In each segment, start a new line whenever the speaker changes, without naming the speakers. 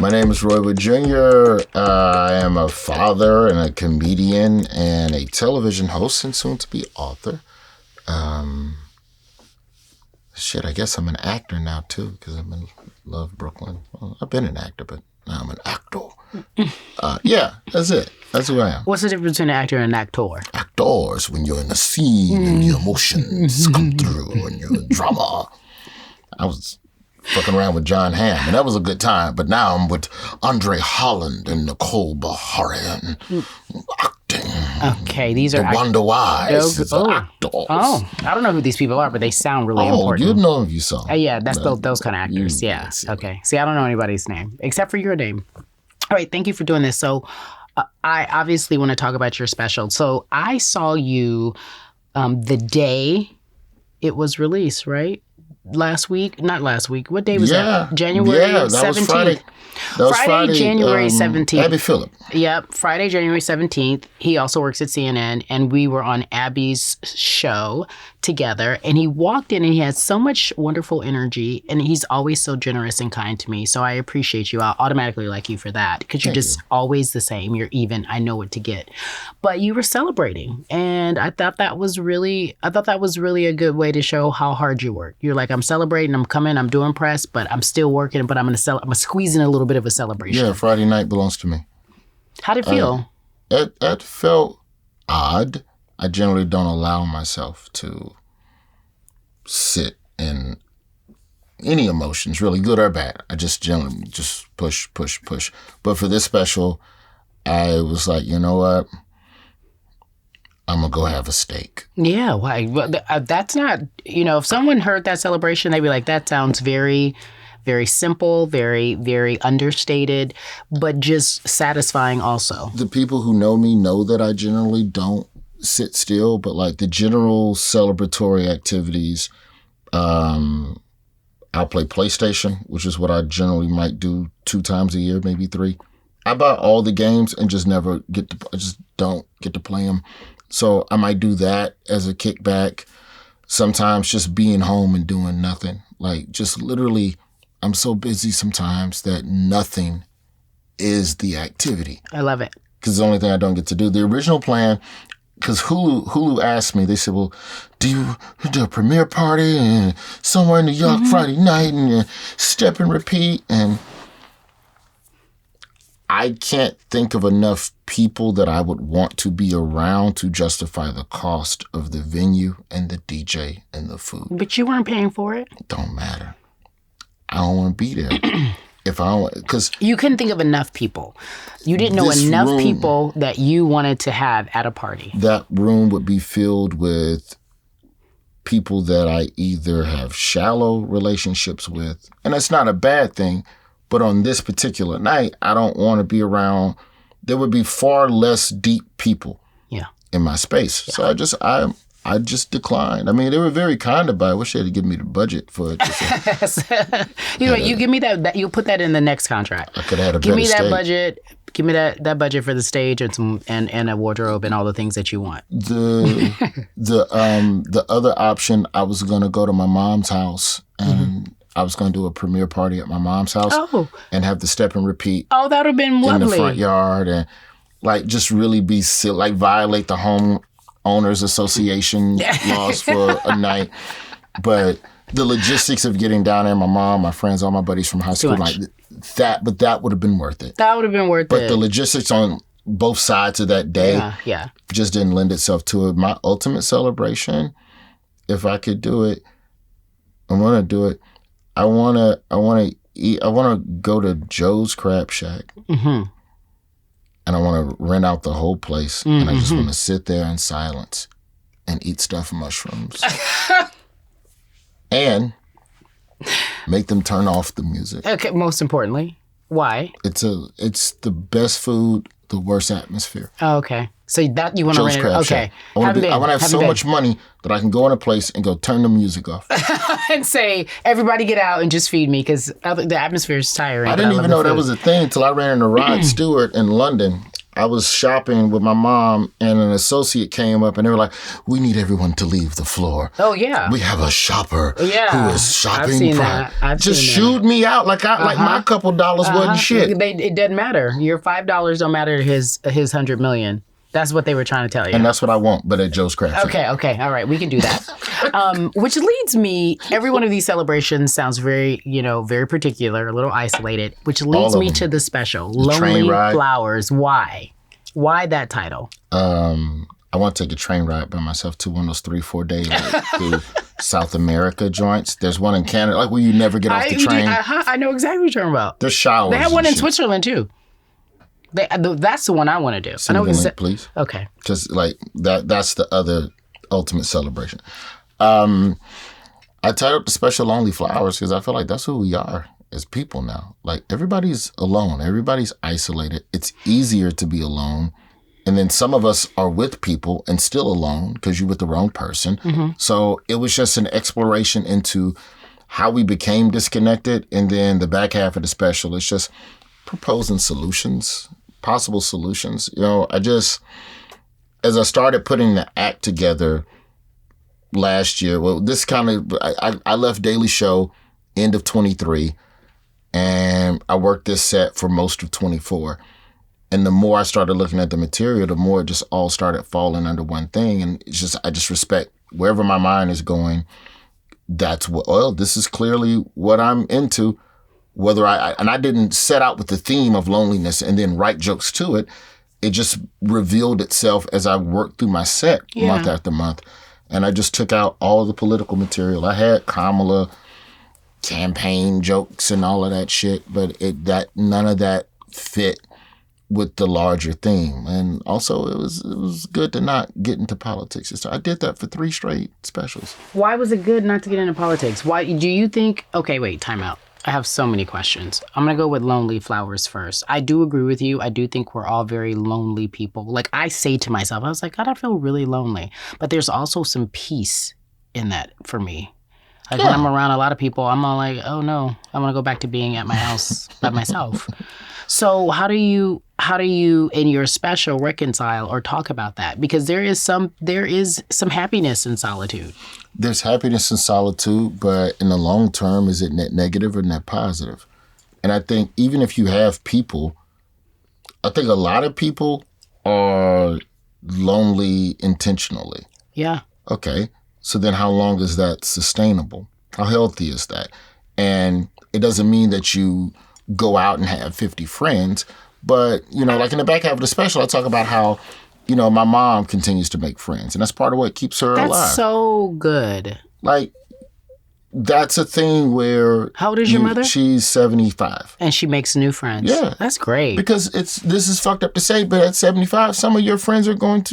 My name is Roy Wood Jr. I am a father and a comedian and a television host and soon to be author. I guess I'm an actor now too because I'm in Love Brooklyn. Well, I've been an actor, but now I'm an actor. Yeah, that's it. That's who I am.
What's the difference between an actor and an actor?
Actors, when you're in a scene and your emotions come through and your drama. I was fucking around with John Hamm, and that was a good time. But now I'm with Andre Holland and Nicole Baharian acting.
Okay, these are
the Wonder Wise. Actors.
Oh, I don't know who these people are, but they sound really important.
Oh, you'd know if you saw.
Yeah, that's those kind of actors. Yeah. Okay. See, I don't know anybody's name except for your name. All right, thank you for doing this. So, I obviously want to talk about your special. So, I saw you the day it was released, right? Last week? Not last week. What day was that? January 17th.
Was Friday. That was Friday,
January 17th.
Abby Phillip.
Yep, Friday, January 17th. He also works at CNN, and we were on Abby's show together. And he walked in, and he had so much wonderful energy, and he's always so generous and kind to me. So I appreciate you. I automatically like you for that because you're just always the same. You're even. I know what to get. But you were celebrating, and I thought that was really a good way to show how hard you work. You're like, I'm celebrating, I'm coming, I'm doing press, but I'm still working, but I'm squeezing a little bit of a celebration.
Yeah, Friday night belongs to me.
How'd it feel?
It felt odd. I generally don't allow myself to sit in any emotions, really good or bad. I just generally just push. But for this special, I was like, you know what? I'm going to go have a steak.
Yeah, why? Well, that's not, if someone heard that celebration, they'd be like, that sounds very, very simple, very, very understated, but just satisfying also. The
people who know me know that I generally don't sit still, but like the general celebratory activities, I'll play PlayStation, which is what I generally might do 2 times a year, maybe 3. I buy all the games and just don't get to play them. So I might do that as a kickback. Sometimes just being home and doing nothing. Like just literally, I'm so busy sometimes that nothing is the activity.
I love it.
Because it's the only thing I don't get to do. The original plan, because Hulu asked me, they said, well, do you do a premiere party and somewhere in New York Friday night and step and repeat? And I can't think of enough people that I would want to be around to justify the cost of the venue and the DJ and the food.
But you weren't paying for it?
Don't matter. I don't want to be there. If I don't, because
you couldn't think of enough people. You didn't know enough people that you wanted to have at a party.
That room would be filled with people that I either have shallow relationships with, and that's not a bad thing. But on this particular night, I don't want to be around. There would be far less deep people in my space. Yeah. So I just declined. I mean, they were very kind about it. I wish they had given me the budget for it.
You give me that. You'll put that in the next contract.
I could have had a
give
better
me that
stage.
Budget. Give me that budget for the stage and a wardrobe and all the things that you want.
The other option, I was going to go to my mom's house and I was going to do a premiere party at my mom's house and have the step and repeat.
Oh, that would have been lovely.
In the front yard and like just really be silly, like violate the home owners association laws for a night. But the logistics of getting down there, my mom, my friends, all my buddies from high school, like that would have been worth it.
That would have been worth it.
But the logistics on both sides of that day just didn't lend itself to it. My ultimate celebration, if I could do it, I want to do it. I want to go to Joe's Crab Shack. Mm-hmm. And I want to rent out the whole place. Mm-hmm. And I just want to sit there in silence and eat stuffed mushrooms. And make them turn off the music.
Okay, most importantly. Why?
It's the best food, the worst atmosphere.
Oh, okay. So that you want to rent it? Okay.
I want to have so much money that I can go in a place and go turn the music off.
And say, everybody get out and just feed me because the atmosphere is tiring.
I didn't even know that was a thing until I ran into Rod Stewart in London. I was shopping with my mom and an associate came up and they were like, we need everyone to leave the floor.
Oh, yeah.
We have a shopper who is shopping.
I've seen that.
Just shoot me out like my couple dollars wasn't shit.
It doesn't matter. Your $5 don't matter to his 100 million. That's what they were trying to tell you.
And that's what I want, but at Joe's Crafts.
Okay. All right. We can do that. Which leads me, every one of these celebrations sounds very, very particular, a little isolated, which leads me to the special, Lonely Flowers. Why? Why that title?
I want to take a train ride by myself to one of those 3-4 day through South America joints. There's one in Canada, like where you never get off the train.
I know exactly what you're talking about.
There's showers.
They have one in Switzerland too. That's the one I want to do.
Send me the link, please.
Okay.
Because like that's the other ultimate celebration. I titled the special Lonely Flowers because I feel like that's who we are as people now. Like everybody's alone. Everybody's isolated. It's easier to be alone. And then some of us are with people and still alone because you're with the wrong person. Mm-hmm. So it was just an exploration into how we became disconnected. And then the back half of the special is just proposing solutions, possible solutions. As I started putting the act together last year, I left Daily Show end of 23 and I worked this set for most of 24. And the more I started looking at the material, the more it just all started falling under one thing. And I just respect wherever my mind is going. That's this is clearly what I'm into. Whether I didn't set out with the theme of loneliness and then write jokes to it. It just revealed itself as I worked through my set month after month. And I just took out all the political material. I had Kamala campaign jokes and all of that shit, but none of that fit with the larger theme. And also it was good to not get into politics. So I did that for 3 straight specials.
Why was it good not to get into politics? Why do you think, okay, wait, time out. I have so many questions. I'm going to go with Lonely Flowers first. I do agree with you. I do think we're all very lonely people. Like I say to myself, I was like, God, I feel really lonely. But there's also some peace in that for me. Like when I'm around a lot of people, I'm all like, oh no, I want to go back to being at my house by myself. So how do you in your special reconcile or talk about that? Because there is some happiness in solitude.
There's happiness in solitude, but in the long term, is it net negative or net positive? And I think even if you have people, I think a lot of people are lonely intentionally.
Yeah.
Okay. So then how long is that sustainable? How healthy is that? And it doesn't mean that you go out and have 50 friends, but, like in the back half of the special, I talk about how, my mom continues to make friends, and that's part of what keeps her alive.
That's so good.
Like, that's a thing where...
How old is your mother?
She's 75.
And she makes new friends.
Yeah.
That's great.
Because this is fucked up to say, but at 75, some of your friends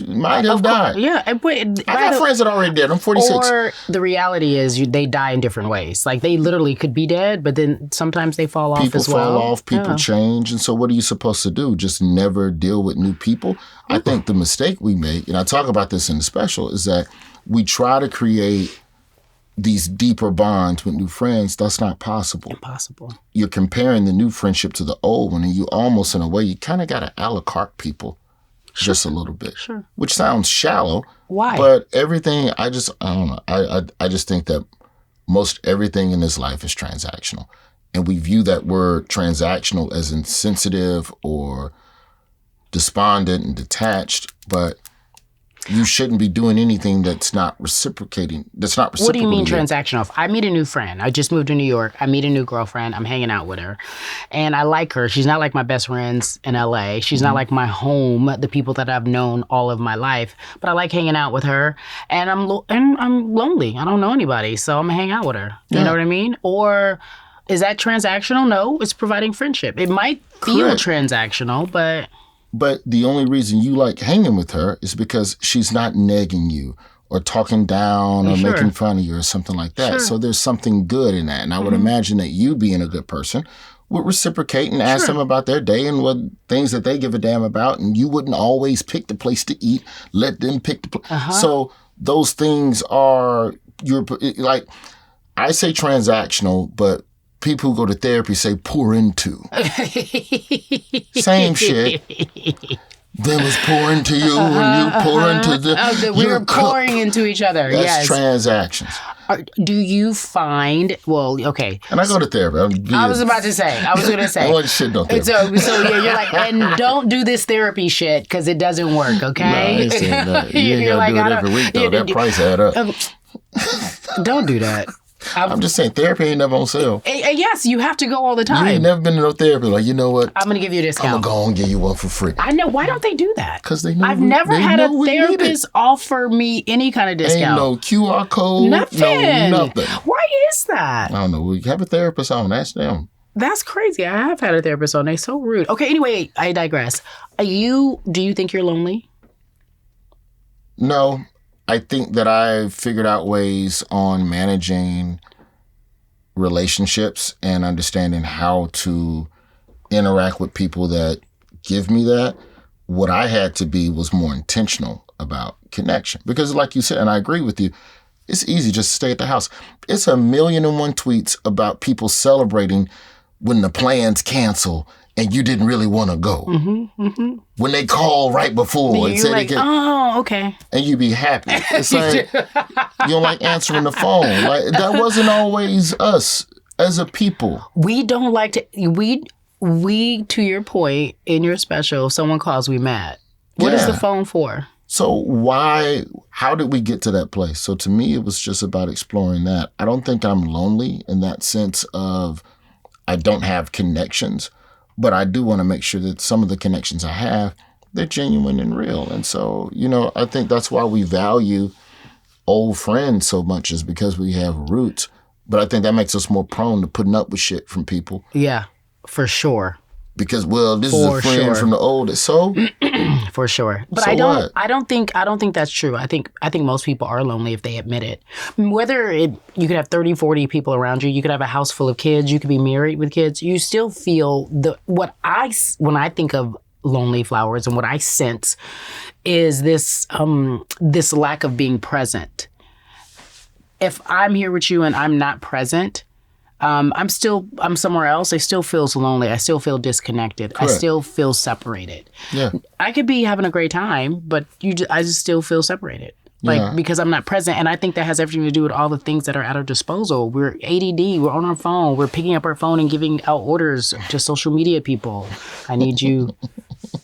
might have died.
Yeah.
I got friends that already dead. I'm 46.
Or the reality is they die in different ways. Like they literally could be dead, but then sometimes they fall off as well.
People fall off, people change. And so what are you supposed to do? Just never deal with new people? I think the mistake we make, and I talk about this in the special, is that we try to create these deeper bonds with new friends. That's not possible.
Impossible.
You're comparing the new friendship to the old one, and you almost, in a way, you kind of got to a la carte people just a little bit.
Sure.
Which sounds shallow.
Why?
But everything, I don't know. I just think that most everything in this life is transactional. And we view that word transactional as insensitive or despondent and detached, but you shouldn't be doing anything that's not reciprocating. What
do you mean transactional? If I meet a new friend, I just moved to New York, I meet a new girlfriend, I'm hanging out with her, and I like her. She's not like my best friends in LA. She's not like my home, the people that I've known all of my life, but I like hanging out with her, and I'm lonely. I don't know anybody, so I'm gonna hang out with her. You know what I mean? Or is that transactional? No, it's providing friendship. It might feel transactional, but...
But the only reason you like hanging with her is because she's not nagging you or talking down or making fun of you or something like that. So there's something good in that. And I would imagine that you, being a good person, would reciprocate and ask them about their day and what things that they give a damn about. And you wouldn't always pick the place to eat. Let them pick the place. So those things are, like, I say transactional, but people who go to therapy say pour into. Same shit. Them was pouring to you and you pour into the.
We were pouring into each other.
That's
yes.
transactions.
Do you find, well, okay.
And I go to therapy.
I was going to say.
I want shit on therapy.
So yeah, you're like, and don't do this therapy shit because it doesn't work, okay?
No, I ain't saying that. You ain't got to do it every week, though. That price add up.
Don't do that.
I'm just saying, therapy ain't never on sale.
Yes, you have to go all the time.
You ain't never been to no therapy. Like, you know what?
I'm going to give you a discount.
I'm going to go and give you one for free.
I know. Why don't they do that?
Because they know
I've never had a therapist offer me any kind of discount.
Ain't no QR code.
Nothing.
No nothing.
Why is that?
I don't know. We have a therapist on. Ask them.
That's crazy. I have had a therapist on. They're so rude. Okay, anyway, I digress. Do you think you're lonely?
No. I think that I've figured out ways on managing relationships and understanding how to interact with people that give me that. What I had to be was more intentional about connection. Because like you said, and I agree with you, it's easy just to stay at the house. It's 1,000,001 tweets about people celebrating when the plans cancel and you didn't really want to go. When they call right before and say
like, oh, okay.
And you be happy. It's like, you don't like answering the phone. Like, that wasn't always us as a people.
We don't like to, we, to your point, in your special, if someone calls, we mad. What is the phone for?
So how did we get to that place? So to me, it was just about exploring that. I don't think I'm lonely in that sense of I don't have connections, but I do want to make sure that some of the connections I have, they're genuine and real. And so, I think that's why we value old friends so much, is because we have roots. But I think that makes us more prone to putting up with shit from people.
Yeah, for sure.
Because, this is a friend from the oldest. So
for sure. But
so
I don't think that's true. I think most people are lonely if they admit it. Whether you could have 30, 40 people around you, you could have a house full of kids, you could be married with kids, you still feel when I think of lonely flowers and what I sense is this lack of being present. If I'm here with you and I'm not present, I'm somewhere else. It still feels lonely. I still feel disconnected.
Correct.
I still feel separated.
Yeah.
I could be having a great time, but I just still feel separated. Because I'm not present. And I think that has everything to do with all the things that are at our disposal. We're ADD. We're on our phone. We're picking up our phone and giving out orders to social media people. I need you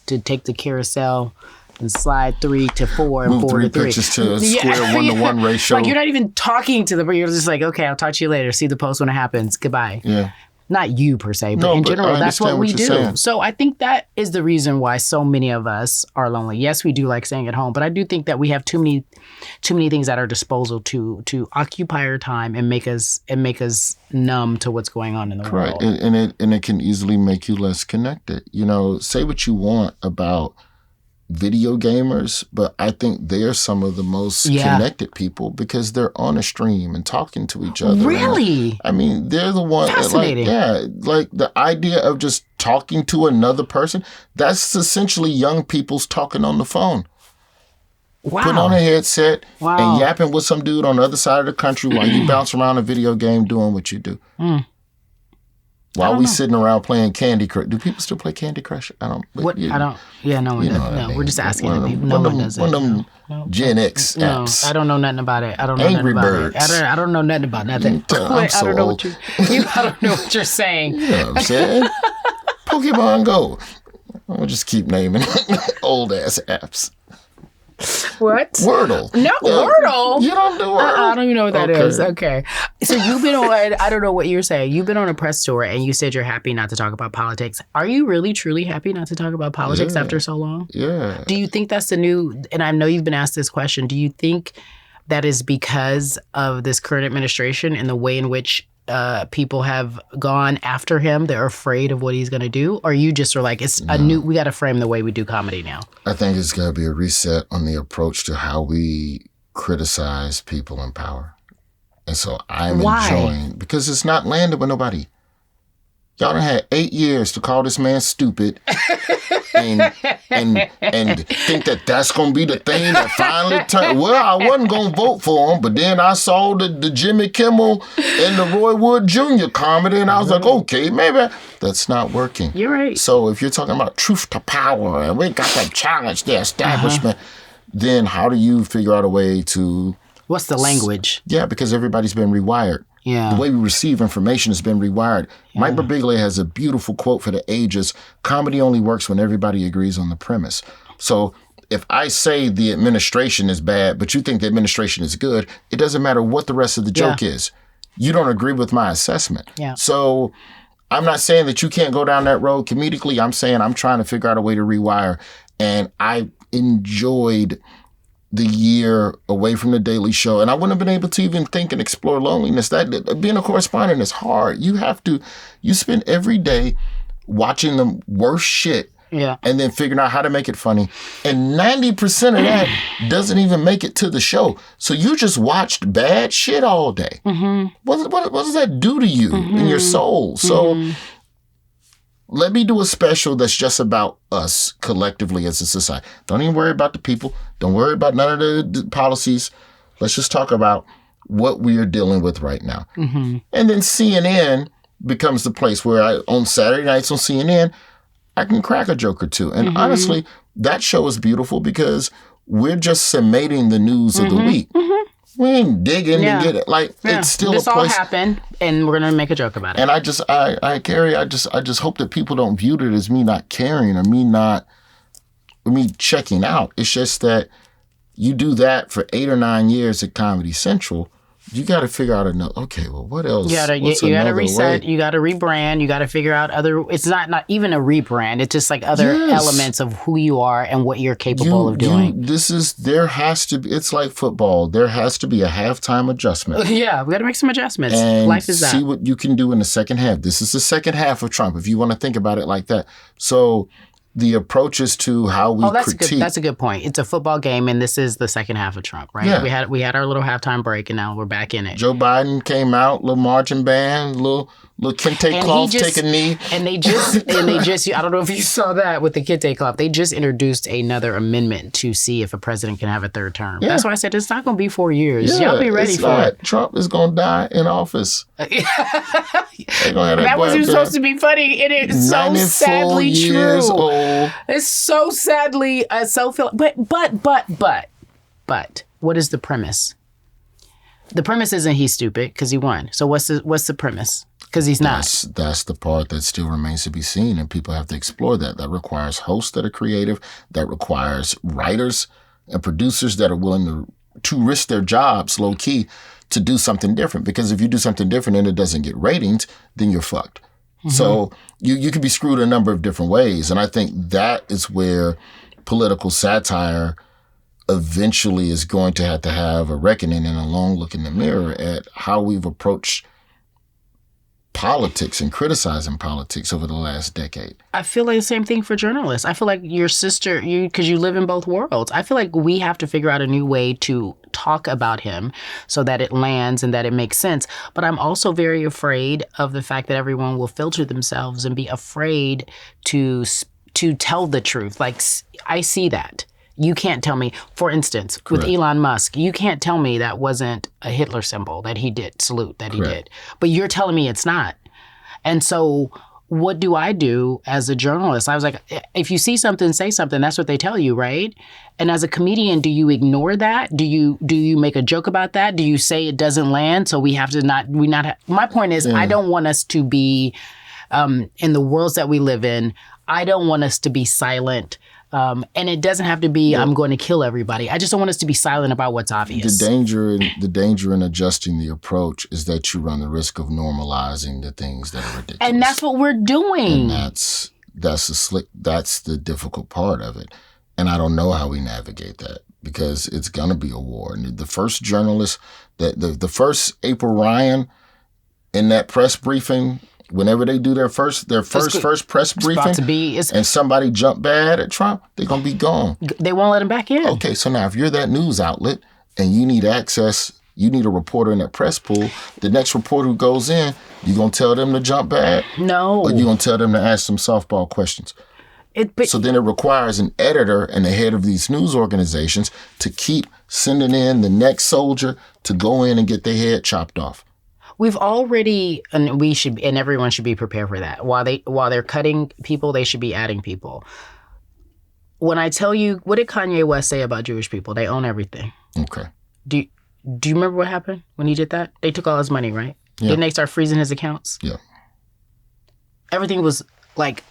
to take the carousel and slide 3 to 4 and
move
4 to 3.
Pictures to a square 1-to-1 ratio.
Like, you're not even talking to them, but you're just like, okay, I'll talk to you later. See the post when it happens. Goodbye.
Yeah.
Not you per se, but in general, that's what we do.
Saying.
So I think that is the reason why so many of us are lonely. Yes, we do like staying at home, but I do think that we have too many things at our disposal to occupy our time and make us numb to what's going on in the world.
Right, and it can easily make you less connected. Say what you want about video gamers, but I think they're some of the most connected people because they're on a stream and talking to each other.
Really?
And, they're the one.
Fascinating.
Like the idea of just talking to another person, that's essentially young people's talking on the phone.
Wow.
Putting on a headset and yapping with some dude on the other side of the country while you bounce around a video game doing what you do. While we sitting around playing Candy Crush. Do people still play Candy Crush? I don't. No one does. No, we're just asking people. No one does it. One of them Gen X apps.
No, I don't know nothing about it. I don't know
Angry
nothing about
Birds.
it. I don't know nothing about nothing.
I'm so old.
I don't know what you're saying.
You know what I'm saying? Pokemon Go. I'll just keep naming old-ass apps.
What?
Wordle.
No, Wordle?
You don't do Wordle?
I don't even know what that is. Okay. So you've been on, I don't know what you're saying. You've been on a press tour and you said you're happy not to talk about politics. Are you really, truly happy not to talk about politics after so long?
Yeah.
Do you think that's the new, and I know you've been asked this question, do you think that is because of this current administration and the way in which people have gone after him? They're afraid of what he's going to do? Or you just are like, we got to frame the way we do comedy now?
I think it's got to be a reset on the approach to how we criticize people in power. And so I'm enjoying, because it's not landing with nobody. Y'all done had 8 years to call this man stupid and think that that's going to be the thing that finally turned. Well, I wasn't going to vote for him, but then I saw the Jimmy Kimmel and the Roy Wood Jr. comedy, and I was like, okay, maybe that's not working.
You're right.
So if you're talking about truth to power and we got to challenge the establishment, then how do you figure out a way to...
What's the language?
Yeah, because everybody's been rewired.
Yeah.
The way we receive information has been rewired. Yeah. Mike Birbiglia has a beautiful quote for the ages. Comedy only works when everybody agrees on the premise. So if I say the administration is bad, but you think the administration is good, it doesn't matter what the rest of the joke is. You don't agree with my assessment.
Yeah.
So I'm not saying that you can't go down that road comedically. I'm saying I'm trying to figure out a way to rewire. And I enjoyed the year away from the Daily Show, and I wouldn't have been able to even think and explore loneliness. That being a correspondent is hard. You spend every day watching the worst shit, and then figuring out how to make it funny. And 90% of that doesn't even make it to the show. So you just watched bad shit all day. Mm-hmm. What does that do to you and your soul? So let me do a special that's just about us collectively as a society. Don't even worry about the people. Don't worry about none of the policies. Let's just talk about what we are dealing with right now. Mm-hmm. And then CNN becomes the place where on Saturday nights on CNN, I can crack a joke or two. And honestly, that show is beautiful because we're just summating the news of the week. Mm-hmm. We ain't digging to get it. Like, it's still
this
a place.
This all happened, and we're going to make a joke about it.
And I just hope that people don't view it as me not caring or me checking out. It's just that you do that for 8 or 9 years at Comedy Central. You got to figure out okay, well, what else?
You got to reset. You got to rebrand. You got to figure out other. It's not even a rebrand. It's just like other elements of who you are and what you're capable of doing.
There has to be. It's like football. There has to be a halftime adjustment.
Yeah, we got to make some adjustments.
And
life is that.
See what you can do in the second half. This is the second half of Trump. If you want to think about it like that. So the approaches to how we critique.
That's a good point. It's a football game, and this is the second half of Trump, right?
Yeah.
We had our little halftime break, and now we're back in it.
Joe Biden came out, little marching band, little kente cloth, take a knee.
And they just I don't know if you saw that with the kente cloth. They just introduced another amendment to see if a president can have a third term. Yeah. That's why I said it's not going to be 4 years. Y'all be ready for it.
Trump is going to die in office.
That wasn't supposed to be funny. It is so sadly true. Old. It's so sadly but what is the premise? The premise isn't he's stupid because he won. So what's the premise? Because he's not.
That's the part that still remains to be seen, and people have to explore that. That requires hosts that are creative. That requires writers and producers that are willing to risk their jobs low key to do something different. Because if you do something different and it doesn't get ratings, then you're fucked. Mm-hmm. So you can be screwed a number of different ways, and I think that is where political satire eventually is going to have a reckoning and a long look in the mirror at how we've approached politics and criticizing politics over the last decade.
I feel like the same thing for journalists. I feel like your sister, because you live in both worlds, I feel like we have to figure out a new way to talk about him so that it lands and that it makes sense. But I'm also very afraid of the fact that everyone will filter themselves and be afraid to tell the truth. Like, I see that. You can't tell me, for instance, with Elon Musk, you can't tell me that wasn't a Hitler symbol that he did, salute that he did. But you're telling me it's not. And so what do I do as a journalist? I was like, if you see something, say something. That's what they tell you, right? And as a comedian, do you ignore that? Do you make a joke about that? Do you say it doesn't land? So we have to my point is, I don't want us to be, in the worlds that we live in, I don't want us to be silent. And it doesn't have to be, I'm going to kill everybody. I just don't want us to be silent about what's obvious.
The danger in adjusting the approach is that you run the risk of normalizing the things that are ridiculous.
And that's what we're doing.
And that's the difficult part of it. And I don't know how we navigate that, because it's going to be a war. And the first journalist, the first April Ryan in that press briefing, whenever they do their first press briefing, and somebody jump bad at Trump, they're going to be gone.
They won't let him back in.
Okay, so now if you're that news outlet and you need access You need a reporter in that press pool. The next reporter who goes in, you going to tell them to jump back?
No.
Or you going to tell them to ask some softball questions? So then it requires an editor and the head of these news organizations to keep sending in the next soldier to go in and get their head chopped off.
We've already, and everyone should be prepared for that. While they're cutting people, they should be adding people. When I tell you, what did Kanye West say about Jewish people? They own everything.
Okay.
Do you remember what happened when he did that? They took all his money, right?
Yeah.
Didn't they start freezing his accounts?
Yeah.
Everything was like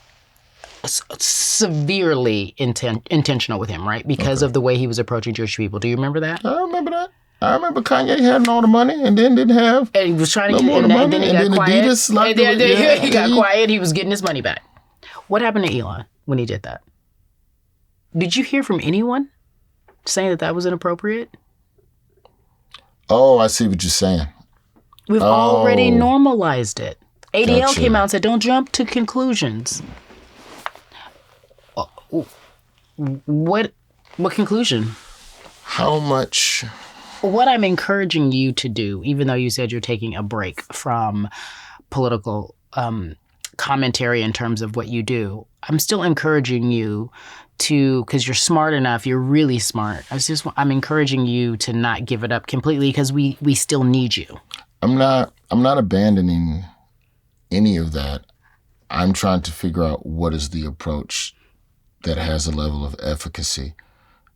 severely intentional with him, right? Because of the way he was approaching Jewish people. Do you remember that?
I remember that. I remember Kanye had all the money and then didn't have.
And he was trying to get
more money,
and then he got quiet.
Adidas
he got quiet. He was getting his money back. What happened to Elon when he did that? Did you hear from anyone saying that was inappropriate?
Oh, I see what you're saying.
We've already normalized it. ADL
Gotcha.
came out and said, don't jump to conclusions. What conclusion?
How much?
What I'm encouraging you to do, even though you said you're taking a break from political commentary in terms of what you do, I'm still encouraging you to, because you're smart enough, you're really smart. I'm encouraging you to not give it up completely because we still need you.
I'm not abandoning any of that. I'm trying to figure out what is the approach that has a level of efficacy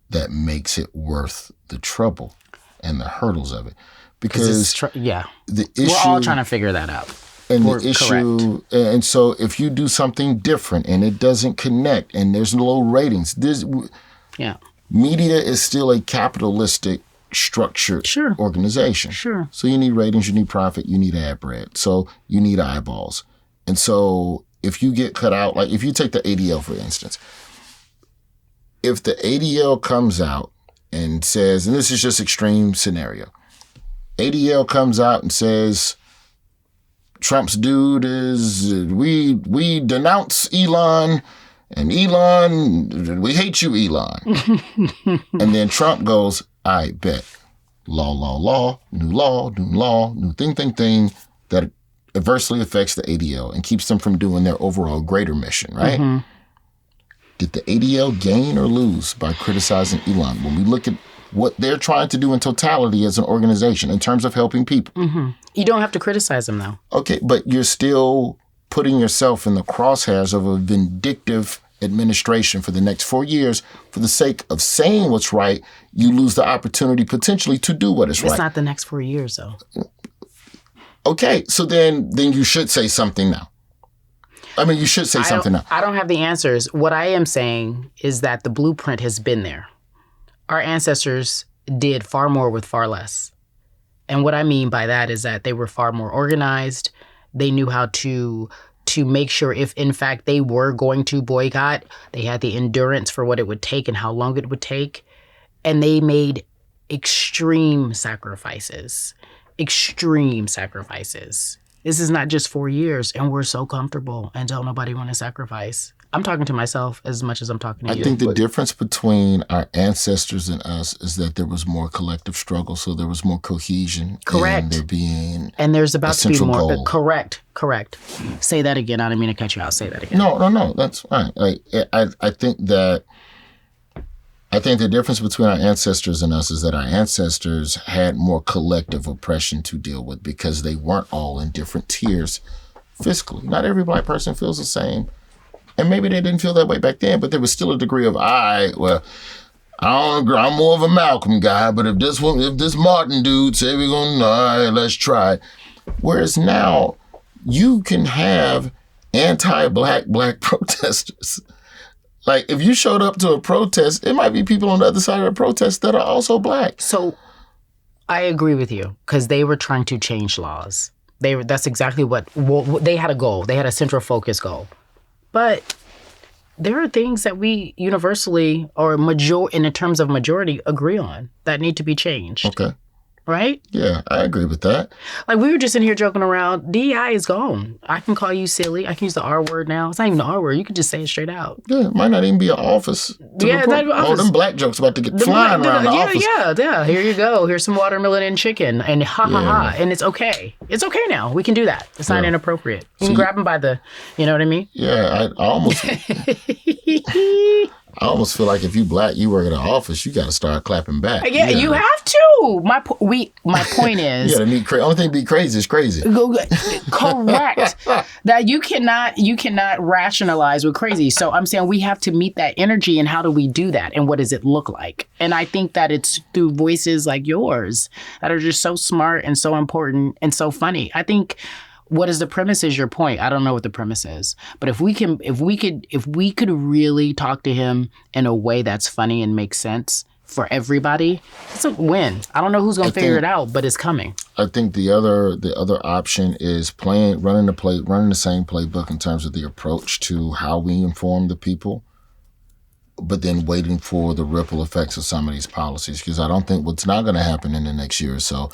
that makes it worth the trouble and the hurdles of it. Because the issue,
we're all trying to figure that out.
And the issue, and so if you do something different and it doesn't connect and there's low ratings, media is still a capitalistic structured organization.
Sure.
So you need ratings, you need profit, you need ad bread. So you need eyeballs. And so if you get cut out, like if you take the ADL, for instance, if the ADL comes out and says, and this is just extreme scenario, ADL comes out and says, Trump's dude is, we denounce Elon, and Elon, we hate you, Elon. And then Trump goes, I bet. Law, new thing that adversely affects the ADL and keeps them from doing their overall greater mission, right? Mm-hmm. Did the ADL gain or lose by criticizing Elon? When we look at what they're trying to do in totality as an organization in terms of helping people.
Mm-hmm. You don't have to criticize them, though.
Okay, but you're still putting yourself in the crosshairs of a vindictive administration for the next 4 years. For the sake of saying what's right, you lose the opportunity potentially to do what is right.
It's not the next 4 years, though.
Okay, so then you should say something now. I mean, you should say something now.
I don't have the answers. What I am saying is that the blueprint has been there. Our ancestors did far more with far less. And what I mean by that is that they were far more organized. They knew how to make sure if, in fact, they were going to boycott, they had the endurance for what it would take and how long it would take. And they made extreme sacrifices. This is not just 4 years, and we're so comfortable and don't nobody want to sacrifice. I'm talking to myself as much as I'm talking to you.
I think the difference between our ancestors and us is that there was more collective struggle, so there was more cohesion.
Correct.
And
there's about to be more.
Goal.
Correct. Say that again. I didn't mean to cut you out. Say that again.
No. That's fine. I think the difference between our ancestors and us is that our ancestors had more collective oppression to deal with because they weren't all in different tiers fiscally. Not every Black person feels the same. And maybe they didn't feel that way back then, but there was still a degree of, I'm more of a Malcolm guy, but if this Martin dude say we're going, all right, let's try. Whereas now, you can have anti-black protesters. Like, if you showed up to a protest, it might be people on the other side of the protest that are also Black.
So, I agree with you, because they were trying to change laws. That's exactly what they had a goal. They had a central focus goal. But there are things that we universally, or in terms of majority, agree on that need to be changed.
Okay.
right?
Yeah, I agree with that.
Like, we were just in here joking around. DEI is gone. I can call you silly. I can use the R word now. It's not even the R word. You can just say it straight out.
Yeah, it might not even be an office.
Yeah,
not them black jokes about to get flying around the office.
Yeah. Here you go. Here's some watermelon and chicken. And ha. And it's okay. It's okay now. We can do that. It's not inappropriate. You can grab them by the, you know what I mean?
Yeah, I almost feel like if you black, you work at an office, you got to start clapping back.
Yeah, you have to. My point is.
Yeah, the only thing be crazy is crazy.
Correct. That you cannot rationalize with crazy. So I'm saying we have to meet that energy, and how do we do that, and what does it look like? And I think that it's through voices like yours that are just so smart and so important and so funny. I think. What is the premise is your point. I don't know what the premise is. But if we could really talk to him in a way that's funny and makes sense for everybody, it's a win. I don't know who's going to figure it out, but it's coming.
I think the other option is running the same playbook in terms of the approach to how we inform the people, but then waiting for the ripple effects of some of these policies. Because I don't think what's not going to happen in the next year or so,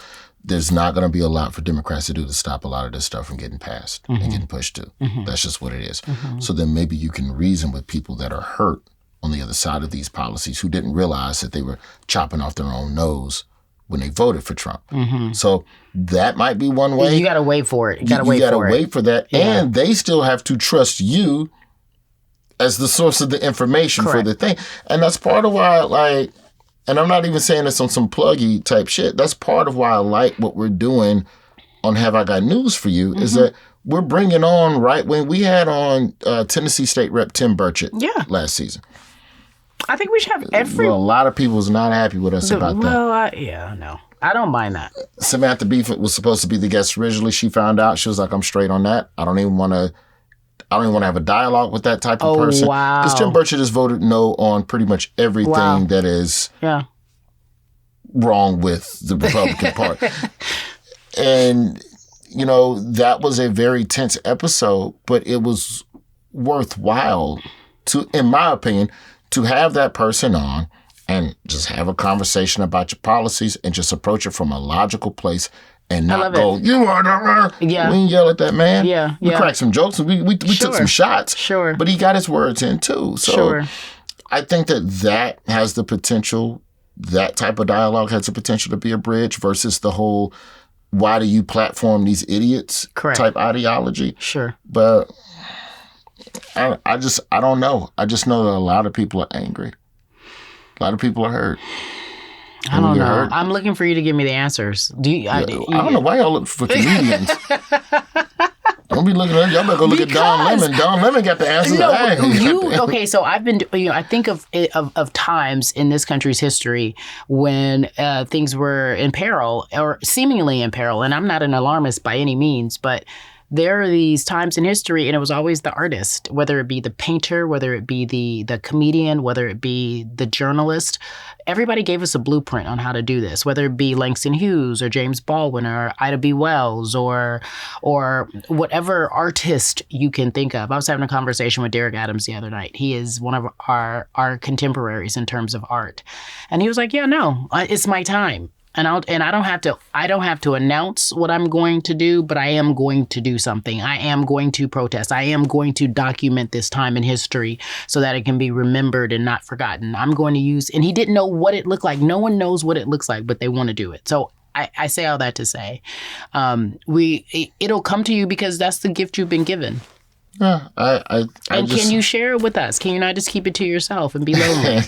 there's not going to be a lot for Democrats to do to stop a lot of this stuff from getting passed and getting pushed to. That's just what it is. So then maybe you can reason with people that are hurt on the other side of these policies who didn't realize that they were chopping off their own nose when they voted for Trump. So that might be one way.
You got to wait for it. You got to
wait for that. Yeah. And they still have to trust you as the source of the information for the thing. And that's part of why, and I'm not even saying this on some pluggy type shit. That's part of why I like what we're doing on Have I Got News for You, is that we're bringing on when we had on Tennessee State Rep Tim Burchett last season.
I think we should have
Well, a lot of people was not happy with us about that.
No. I don't mind that.
Samantha Beef was supposed to be the guest originally. She found out. She was like, I'm straight on that. I don't even want to have a dialogue with that type of person.
Wow.
Because Tim Burchett has voted no on pretty much everything that is wrong with the Republican Party. And, that was a very tense episode, but it was worthwhile in my opinion, to have that person on and just have a conversation about your policies and just approach it from a logical place and not go, you are the
Yeah.
We didn't yell at that man.
Yeah.
We cracked some jokes and we took some shots.
Sure.
But he got his words in too. So I think that has the potential, that type of dialogue has the potential to be a bridge versus the whole, why do you platform these idiots type ideology.
Sure.
But I don't know. I just know that a lot of people are angry. A lot of people are hurt.
I don't know. I'm looking for you to give me the answers. I
don't know why y'all look for comedians. Don't be looking at y'all. Better go look at Don Lemon. Don Lemon got the answers.
Okay, so I've been. I think of times in this country's history when things were in peril or seemingly in peril, and I'm not an alarmist by any means, but there are these times in history, and it was always the artist, whether it be the painter, whether it be the comedian, whether it be the journalist. Everybody gave us a blueprint on how to do this, whether it be Langston Hughes or James Baldwin or Ida B. Wells or whatever artist you can think of. I was having a conversation with Derek Adams the other night. He is one of our contemporaries in terms of art. And he was like, yeah, no, it's my time. And I don't have to announce what I'm going to do, but I am going to do something. I am going to protest. I am going to document this time in history so that it can be remembered and not forgotten. I'm going to use, and he didn't know what it looked like. No one knows what it looks like, but they want to do it. So I say all that to say, it'll come to you because that's the gift you've been given.
Yeah,
can you share it with us? Can you not just keep it to yourself and be lonely?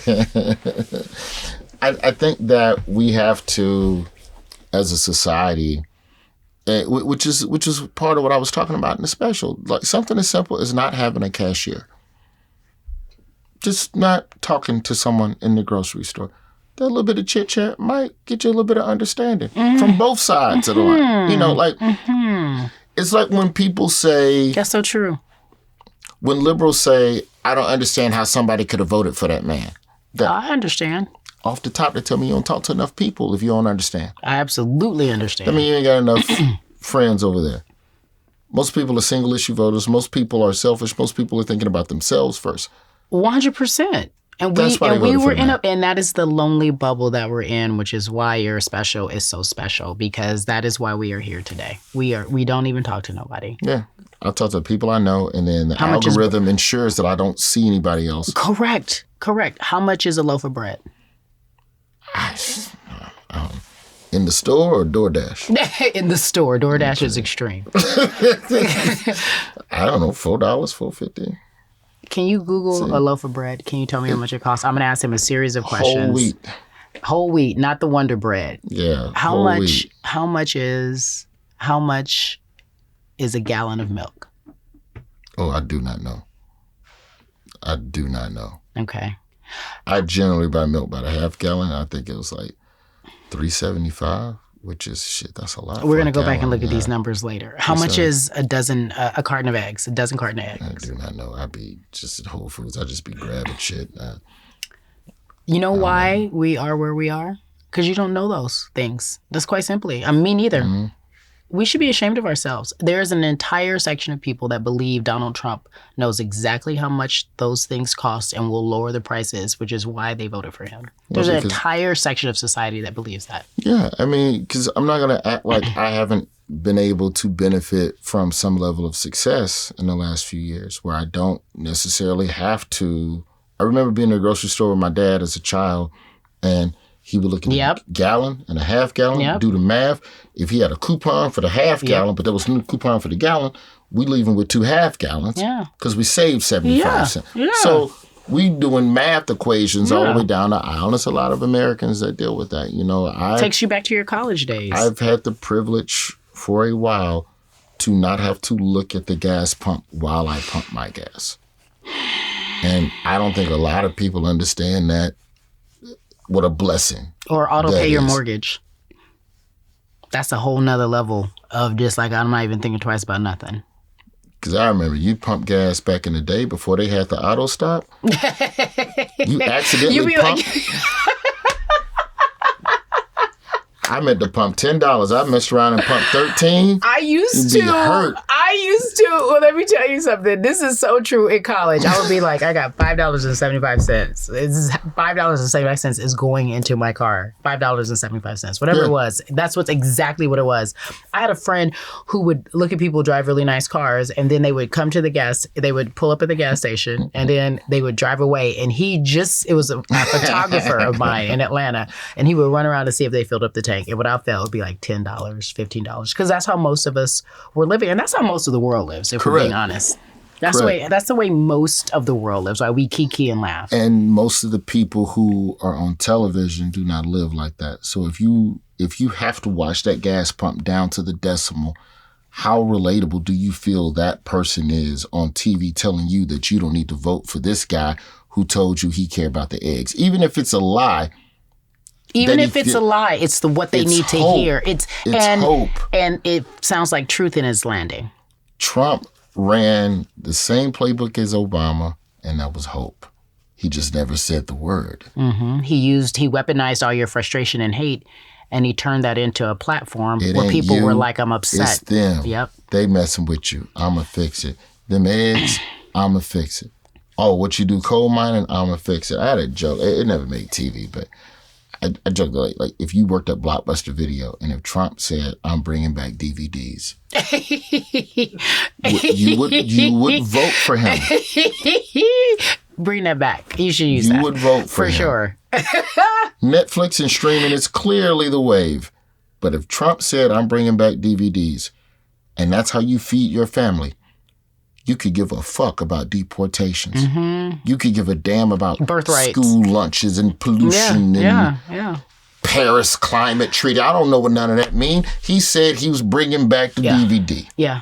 I think that we have to, as a society, which is part of what I was talking about in the special, like something as simple as not having a cashier. Just not talking to someone in the grocery store. That little bit of chit chat might get you a little bit of understanding from both sides of the line. It's like when people say,
that's so true.
When liberals say, I don't understand how somebody could have voted for that man.
I understand.
Off the top, they tell me you don't talk to enough people if you don't understand.
I absolutely understand.
I mean, you ain't got enough friends over there. Most people are single issue voters. Most people are selfish. Most people are thinking about themselves first.
100%. And
That's why they
we
voted for
were
the man.
and that is the lonely bubble that we're in, which is why your special is so special, because that is why we are here today. We don't even talk to nobody.
Yeah. I talk to the people I know, and then the
How much is-
algorithm ensures that I don't see anybody else.
Correct. How much is a loaf of bread?
In the store or DoorDash?
In the store. DoorDash is extreme.
I don't know, $4, $4.50.
Can you Google a loaf of bread? Can you tell me how much it costs? I'm going to ask him a series of questions.
Whole wheat.
Whole wheat, not the Wonder Bread.
Yeah.
How
whole
much?
wheat.
How much is a gallon of milk?
Oh, I do not know. I do not know.
Okay.
I generally buy milk by the half gallon. I think it was like $3.75, which is shit. That's a lot.
We're gonna go back and look at these numbers later. How
Yes,
much
sir.
is a carton of eggs? A dozen carton of eggs.
I do not know. I'd be just at Whole Foods. I'd just be grabbing shit.
You know why we are where we are? Because you don't know those things. That's quite simply. I mean, me neither.
Mm-hmm.
We should be ashamed of ourselves. There is an entire section of people that believe Donald Trump knows exactly how much those things cost and will lower the prices, which is why they voted for him. There's an entire section of society that believes that.
Yeah, I mean, because I'm not going to act like I haven't been able to benefit from some level of success in the last few years where I don't necessarily have to. I remember being in a grocery store with my dad as a child, and he would look at a gallon and a half gallon, do the math. If he had a coupon for the half gallon, but there was no coupon for the gallon, we leave him with 2 half gallons because we saved 75 cents.
Yeah.
So we doing math equations all the way down the aisle. There's a lot of Americans that deal with that. You know,
Takes you back to your college days.
I've had the privilege for a while to not have to look at the gas pump while I pump my gas. And I don't think a lot of people understand that. What a blessing.
Or auto pay your mortgage. That's a whole nother level of just like, I'm not even thinking twice about nothing.
Because I remember you pump gas back in the day before they had the auto stop. You accidentally pumped. I meant to pump $10. I messed around and pumped 13.
I used
You'd be hurt.
Well, let me tell you something. This is so true in college. I would be like, I got $5.75. It's $5.75 is going into my car. $5.75. Whatever it was. That's exactly what it was. I had a friend who would look at people drive really nice cars, and then they would come to they would pull up at the gas station, and then they would drive away. And it was a photographer of mine in Atlanta, and he would run around to see if they filled up the tank. And without fail, it would be like $10, $15, because that's how most of us were living, and that's how most of the world lives. If we're being honest, that's the way most of the world lives. Why we kiki and laugh.
And most of the people who are on television do not live like that. So if you have to watch that gas pump down to the decimal, how relatable do you feel that person is on TV telling you that you don't need to vote for this guy who told you he cared about the eggs, even if it's a lie?
Even if it's a lie, it's what they need to hear. It's
hope.
And it sounds like truth in his landing.
Trump ran the same playbook as Obama, and that was hope. He just never said the word.
Mm-hmm. He weaponized all your frustration and hate, and he turned that into a platform where people were like, I'm upset.
It's them.
Yep.
They messing with you. I'ma fix it. Them eggs, I'ma fix it. Oh, what you do coal mining, I'ma fix it. I had a joke. It never made TV, but I joked like if you worked at Blockbuster Video and if Trump said, I'm bringing back DVDs, you would vote for him.
Bring that back. You should use that.
You would vote for him.
sure.
Netflix and streaming is clearly the wave. But if Trump said, I'm bringing back DVDs, and that's how you feed your family, you could give a fuck about deportations. Mm-hmm. You could give a damn about
birthright
school lunches and pollution
and
Paris climate treaty. I don't know what none of that mean. He said he was bringing back the DVD.
Yeah.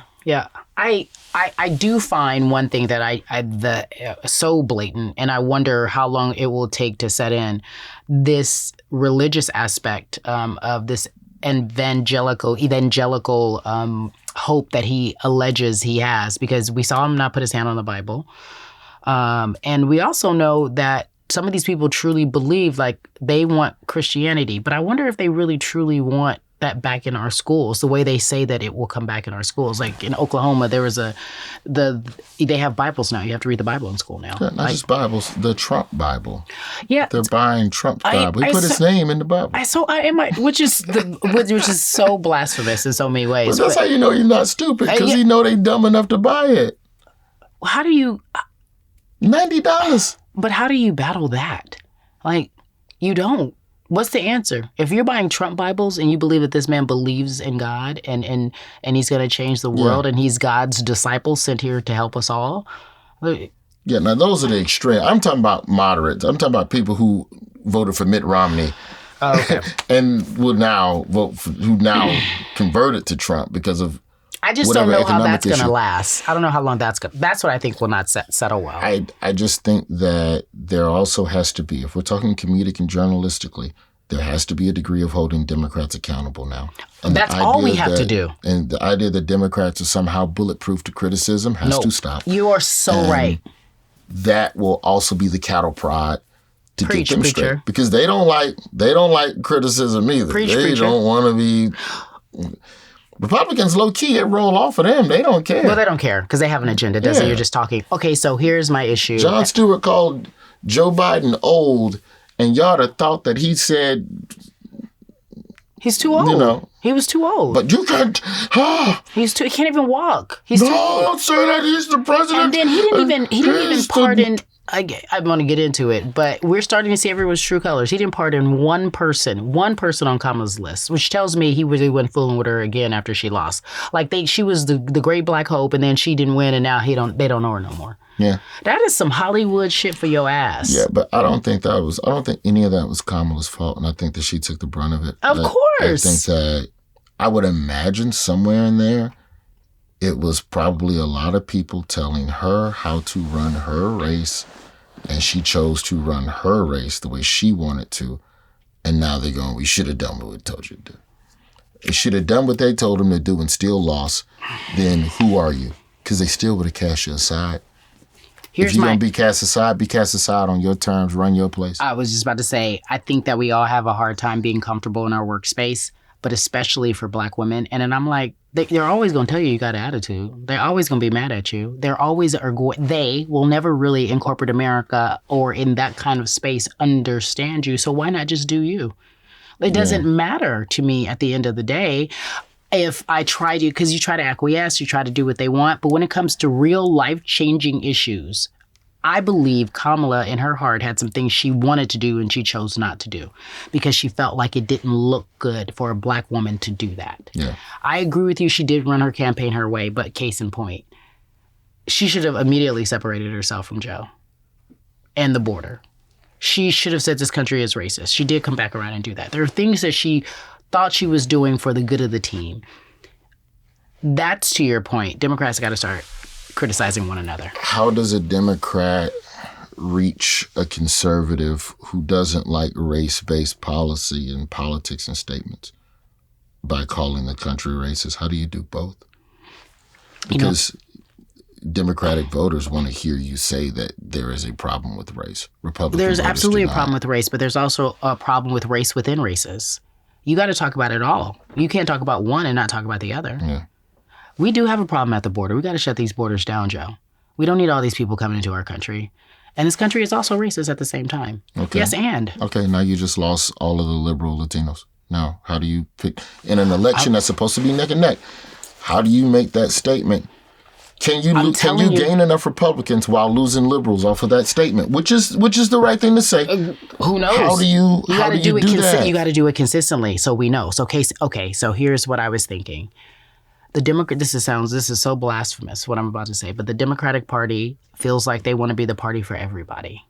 I do find one thing that so blatant, and I wonder how long it will take to set in this religious aspect of this evangelical hope that he alleges he has, because we saw him not put his hand on the Bible. And we also know that some of these people truly believe like they want Christianity, but I wonder if they really truly want that back in our schools, the way they say that it will come back in our schools. Like in Oklahoma, there was they have Bibles now. You have to read the Bible in school now.
Yeah, not just Bibles, the Trump Bible.
Yeah.
They're buying Trump's Bible. He put his name in the Bible.
Which is so blasphemous in so many ways.
But that's how you know you're not stupid, because you know they dumb enough to buy it.
How do you...
$90.
But how do you battle that? Like, you don't. What's the answer? If you're buying Trump Bibles and you believe that this man believes in God and he's going to change the world and he's God's disciple sent here to help us all.
Yeah, now those are the extreme. I'm talking about moderates. I'm talking about people who voted for Mitt Romney and who now converted to Trump because of
I just don't know how that's going to last. I don't know how long that's going to... That's what I think will not settle well.
I just think that there also has to be, if we're talking comedic and journalistically, there has to be a degree of holding Democrats accountable now. And
that's all we have to do.
And the idea that Democrats are somehow bulletproof to criticism has to stop.
You are so right.
That will also be the cattle prod to
Preach,
get them
preacher.
straight. Because they don't like criticism either.
Preach,
they
preacher.
don't want to be... Republicans, low-key, it roll off of them. They don't care.
Well, they don't care because they have an agenda, doesn't it? You're just talking. Okay, so here's my issue.
Jon Stewart called Joe Biden old, and y'all have thought that he said...
He's too old.
You know.
He was too old.
But you can't...
He can't even walk. He's too old.
Don't say that. He's the president.
And then he didn't even pardon... I want to get into it, but we're starting to see everyone's true colors. He didn't pardon one person on Kamala's list, which tells me he really wasn't fooling with her again after she lost. Like she was the great black hope, and then she didn't win, and now they don't know her no more.
Yeah,
that is some Hollywood shit for your ass.
Yeah, but I don't think any of that was Kamala's fault, and I think that she took the brunt of it.
Of course,
I think that I would imagine somewhere in there, it was probably a lot of people telling her how to run her race. And she chose to run her race the way she wanted to. And now they're going, we should have done what we told you to do. They should have done what they told them to do and still lost. Then who are you? Because they still would have cast you aside. If you're going to be cast aside on your terms, run your place.
I was just about to say, I think that we all have a hard time being comfortable in our workspace, but especially for black women. And then I'm like, they're always going to tell you got an attitude. They're always going to be mad at you. They will never really in corporate America or in that kind of space understand you. So why not just do you? It doesn't matter to me at the end of the day if I try to, because you try to acquiesce, you try to do what they want. But when it comes to real life-changing issues, I believe Kamala in her heart had some things she wanted to do and she chose not to do because she felt like it didn't look good for a black woman to do that.
Yeah.
I agree with you. She did run her campaign her way, but case in point, she should have immediately separated herself from Joe and the border. She should have said this country is racist. She did come back around and do that. There are things that she thought she was doing for the good of the team. That's to your point. Democrats got to start criticizing one another.
How does a Democrat reach a conservative who doesn't like race-based policy and politics and statements? By calling the country racist. How do you do both? Because Democratic voters want to hear you say that there is a problem with race. Republican
There's
voters
absolutely
do
a problem
not.
with race, but there's also a problem with race within races. You got to talk about it all. You can't talk about one and not talk about the other.
Yeah.
We do have a problem at the border. We got to shut these borders down, Joe. We don't need all these people coming into our country. And this country is also racist at the same time.
Okay.
Yes, and.
Okay, now you just lost all of the liberal Latinos. Now, how do you pick, in an election that's supposed to be neck and neck, how do you make that statement? Can you gain enough Republicans while losing liberals off of that statement? Which is the right thing to say.
Who knows?
How do you do that?
You got to do it consistently so we know. So so here's what I was thinking. This is so blasphemous what I'm about to say, but the Democratic Party feels like they want to be the party for everybody.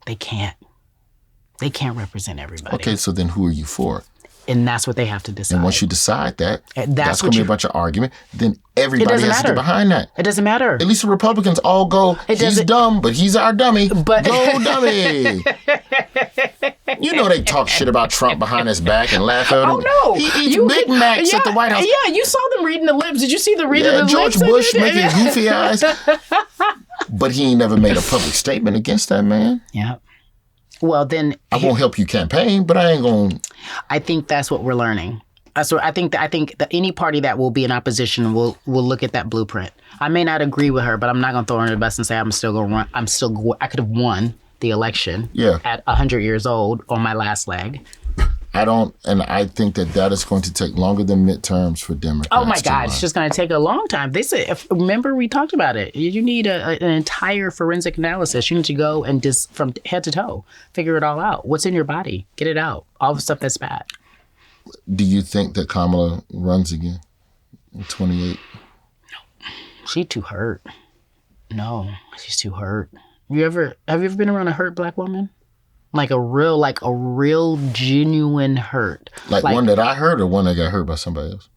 They can't. They can't represent everybody.
Okay, so then who are you for?
And that's what they have to decide.
And once you decide that,
And
that's going to be a bunch of argument. Then everybody has to get behind that.
It doesn't matter.
At least the Republicans all go, he's dumb, but he's our dummy.
But
go dummy. You know they talk shit about Trump behind his back and laugh at him.
Oh, no.
He eats Big Macs at the White House.
Yeah, you saw them reading the lips. Did you see the reading of the
George
lips?
Bush making goofy eyes. But he ain't never made a public statement against that man.
Yeah. Well, then...
I won't help you campaign, but I ain't going...
I think that's what we're learning. So I think that any party that will be in opposition will look at that blueprint. I may not agree with her, but I'm not going to throw her under the bus and say I'm still going to run. I could have won the election at 100 years old on my last leg.
I think that is going to take longer than midterms for Democrats.
Oh my God, it's just going to take a long time. They said, remember we talked about it. You need an entire forensic analysis. You need to go and just from head to toe, figure it all out. What's in your body? Get it out. All the stuff that's bad.
Do you think that Kamala runs again in 28?
No, she's too hurt. No, she's too hurt. Have you ever been around a hurt black woman? Like a real genuine hurt.
Like one that I hurt or one that got hurt by somebody else?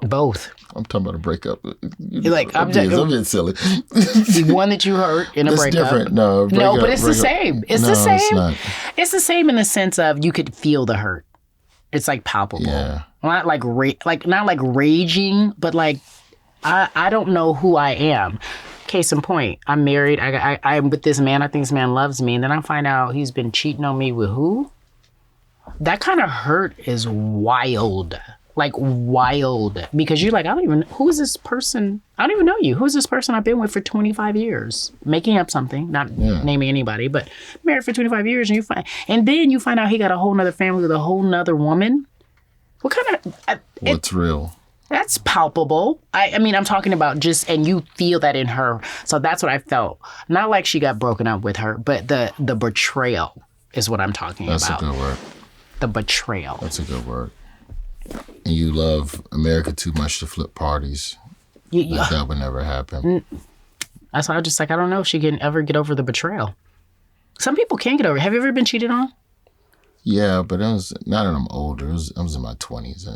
Both.
I'm talking about a breakup.
I'm
being silly.
The one that you hurt in a breakup.
It's different. No,
but it's the same. It's the same.
It's not.
It's the same in the sense of you could feel the hurt. It's like palpable.
Yeah.
Not like not like raging, but like I don't know who I am. Case in point, I'm married. I'm with this man. I think this man loves me, and then I find out he's been cheating on me with who? That kind of hurt is wild. Like wild, because you're like, who is this person? I don't even know you. Who's this person I've been with for 25 years? Making up something, not naming anybody, but married for 25 years, and then you find out he got a whole nother family with a whole nother woman. What kind of?
What's real?
That's palpable. I mean, I'm talking about and you feel that in her. So that's what I felt. Not like she got broken up with her, but the betrayal is what I'm talking about.
That's a good word.
The betrayal.
That's a good word. And you love America too much to flip parties. That would never happen.
That's why I was just like, I don't know if she can ever get over the betrayal. Some people can get over it. Have you ever been cheated on?
Yeah, but I was not that I'm older. I was in my 20s.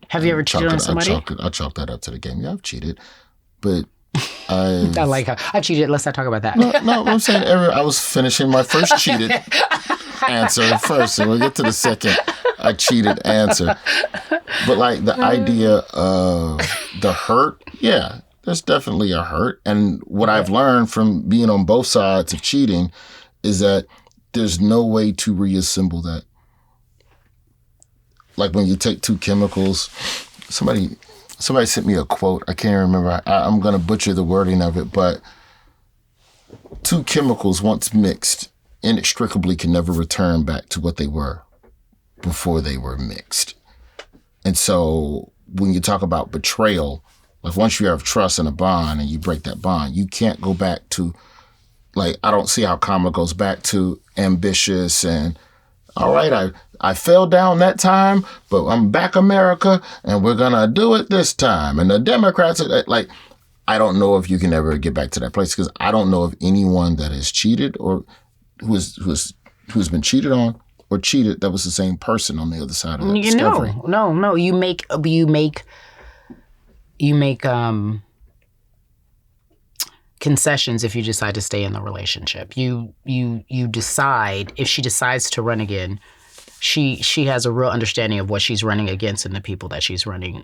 Have you ever cheated on somebody?
I chalk that up to the game. Yeah, I've cheated, but I
like how I cheated. Let's not talk about that.
No, I'm saying I was finishing my first cheated answer first, and we'll get to the second I cheated answer. But like the idea of the hurt, yeah, there's definitely a hurt. And what I've learned from being on both sides of cheating is that there's no way to reassemble that. Like when you take two chemicals, somebody sent me a quote. I can't remember. I'm going to butcher the wording of it, but two chemicals once mixed inextricably can never return back to what they were before they were mixed. And so when you talk about betrayal, like once you have trust and a bond and you break that bond, you can't go back to, like, I don't see how Kamala goes back to ambitious and, all right, I fell down that time, but I'm back America and we're going to do it this time. And the Democrats, like, I don't know if you can ever get back to that place because I don't know of anyone that has cheated or who's been cheated on or cheated that was the same person on the other side of that discovery.
No. You make concessions if you decide to stay in the relationship. You decide if she decides to run again. She has a real understanding of what she's running against and the people that she's running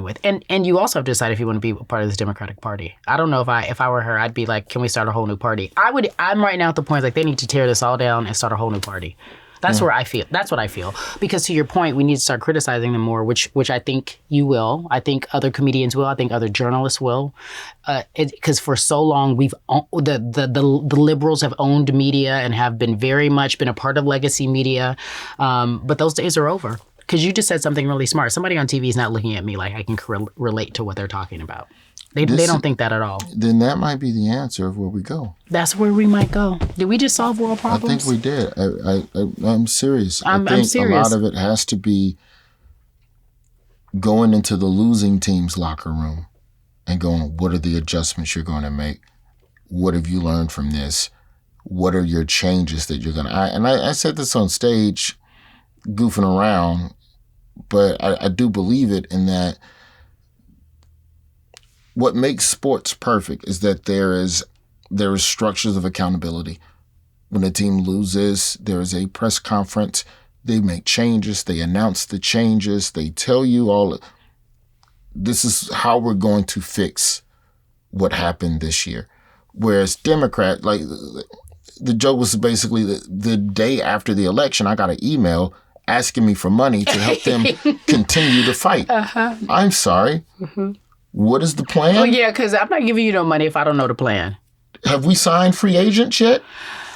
with. And you also have to decide if you want to be a part of this Democratic Party. I don't know if I were her, I'd be like, can we start a whole new party? I'm right now at the point like they need to tear this all down and start a whole new party. That's where I feel. That's what I feel. Because to your point, we need to start criticizing them more, which I think you will. I think other comedians will. I think other journalists will. Because for so long, the liberals have owned media and have been very much been a part of legacy media. But those days are over. Because you just said something really smart. Somebody on TV is not looking at me like I can relate to what they're talking about. They don't think that at all.
Then that might be the answer of where we go.
That's where we might go. Did we just solve world problems?
I think we did. I'm serious.
I'm serious.
A lot of it has to be going into the losing team's locker room and going, what are the adjustments you're going to make? What have you learned from this? What are your changes that you're going to... I said this on stage, goofing around, but I do believe it in that what makes sports perfect is that there is structures of accountability. When a team loses, there is a press conference. They make changes. They announce the changes. They tell you all, this is how we're going to fix what happened this year. Whereas Democrat, like the joke was basically the day after the election, I got an email asking me for money to help them continue the fight. I'm sorry. What is the plan?
Oh, yeah, because I'm not giving you no money if I don't know the plan.
Have we signed free agents yet?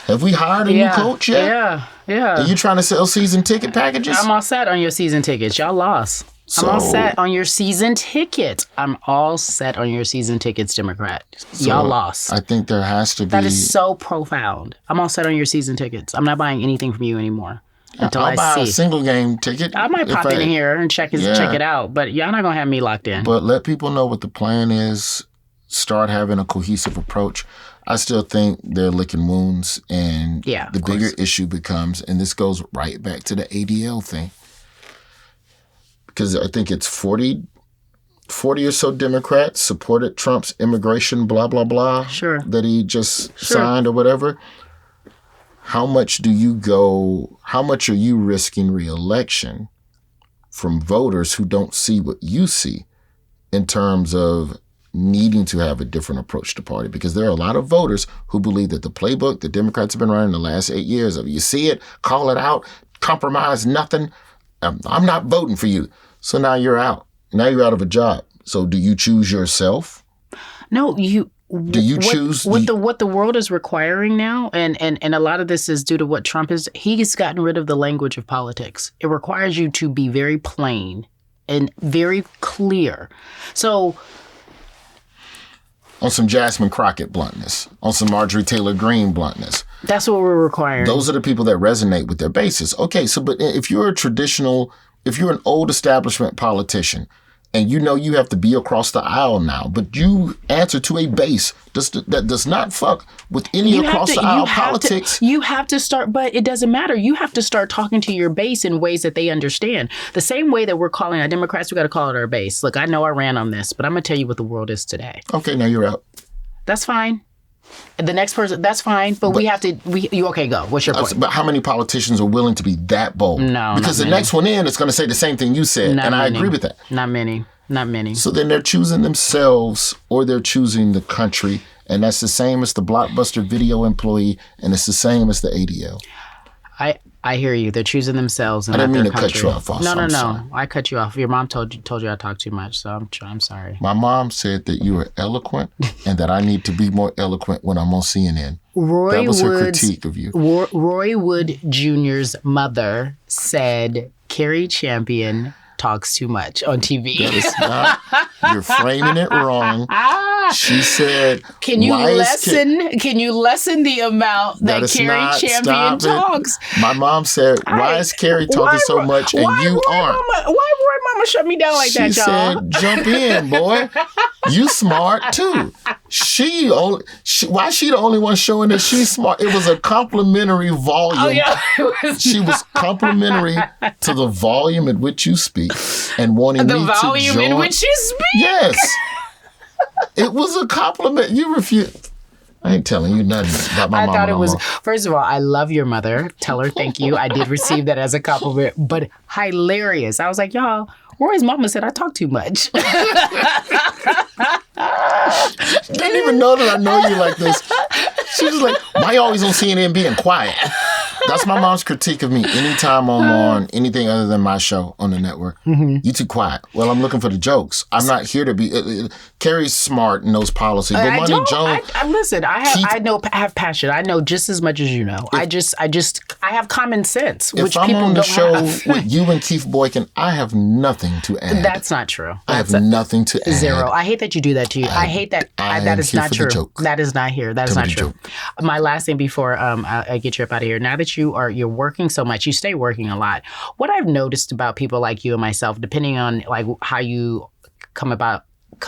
Have we hired a new coach yet?
Yeah.
Are you trying to sell season ticket packages?
I'm all set on your season tickets. Y'all lost. I'm all set on your season tickets. I'm all set on your season tickets, Democrat. Y'all lost.
I think there has to be...
That is so profound. I'm all set on your season tickets. I'm not buying anything from you anymore until
I'll buy
see.
a single game ticket.
I might pop in here and check it out, but y'all not going to have me locked in.
But let people know what the plan is. Start having a cohesive approach. I still think they're licking wounds, and the bigger issue becomes, and this goes right back to the ADL thing, because I think it's 40 or so Democrats supported Trump's immigration blah, blah, blah that he just signed or whatever. How much are you risking re-election from voters who don't see what you see in terms of needing to have a different approach to party? Because there are a lot of voters who believe that the playbook the Democrats have been running the last 8 years of, you see it, call it out, compromise nothing, I'm not voting for you. So now you're out. Now you're out of a job. So do you choose yourself?
No,
do you choose
what the world is requiring now, and a lot of this is due to what Trump is. He's gotten rid of the language of politics. It requires you to be very plain and very clear. So
on some Jasmine Crockett bluntness, on some Marjorie Taylor Greene bluntness.
That's what we're requiring.
Those are the people that resonate with their bases. Okay, so but if you're an old establishment politician and you know you have to be across the aisle now, but you answer to a base that does not fuck with any across the aisle politics.
You have to start, but it doesn't matter. You have to start talking to your base in ways that they understand. The same way that we're calling our Democrats, we got to call it our base. Look, I know I ran on this, but I'm going to tell you what the world is today.
Okay, now you're out.
That's fine. The next person, that's fine, but we have to, okay, go. What's your point?
But how many politicians are willing to be that bold?
No,
because the next one in is going to say the same thing you said, and I agree with that.
Not many. So
then they're choosing themselves or they're choosing the country, and that's the same as the Blockbuster Video employee, and it's the same as the ADL.
I hear you. They're choosing themselves. And
I didn't mean to
country.
cut you off. Also,
no. I cut you off. Your mom told you I talk too much, so I'm sorry.
My mom said that you were eloquent and that I need to be more eloquent when I'm on CNN. That was her critique of you.
Roy Wood Jr.'s mother said Cari Champion talks too much on TV.
That is not. You're framing it wrong. She said,
Can you lessen the amount that Cari Champion talks?
My mom said, why is Cari talking so much and you aren't?
Why Roy Mama shut me down like that, y'all?
She said, jump in, boy. You smart too. Why is she the only one showing that she's smart? It was a complimentary volume.
Oh, yeah.
She was complimentary to the volume at which you speak and wanting me to join.
The volume in which you speak?
Yes. It was a compliment. You refused. I ain't telling you nothing about my mama. I thought it was,
first of all, I love your mother. Tell her thank you. I did receive that as a compliment, but hilarious. I was like, y'all, Roy's mama said I talk too much.
She didn't even know that I know you like this. She was like, why you always on CNN being quiet? That's my mom's critique of me. Anytime I'm on anything other than my show on the network, you too quiet. Well, I'm looking for the jokes. I'm not here to be. Carrie's smart and knows policy. But Money Jones.
Listen, I have passion. I know just as much as you know. I have common sense.
If I'm on the show with you and Keith Boykin, I have nothing to add.
That's not true.
I have nothing to add.
Zero. I hate that you do that to you. I hate that. That is not true. That is not here. That is not true. My last thing before I get you up out of here. Now that you're working so much, you stay working a lot. What I've noticed about people like you and myself, depending on like how you come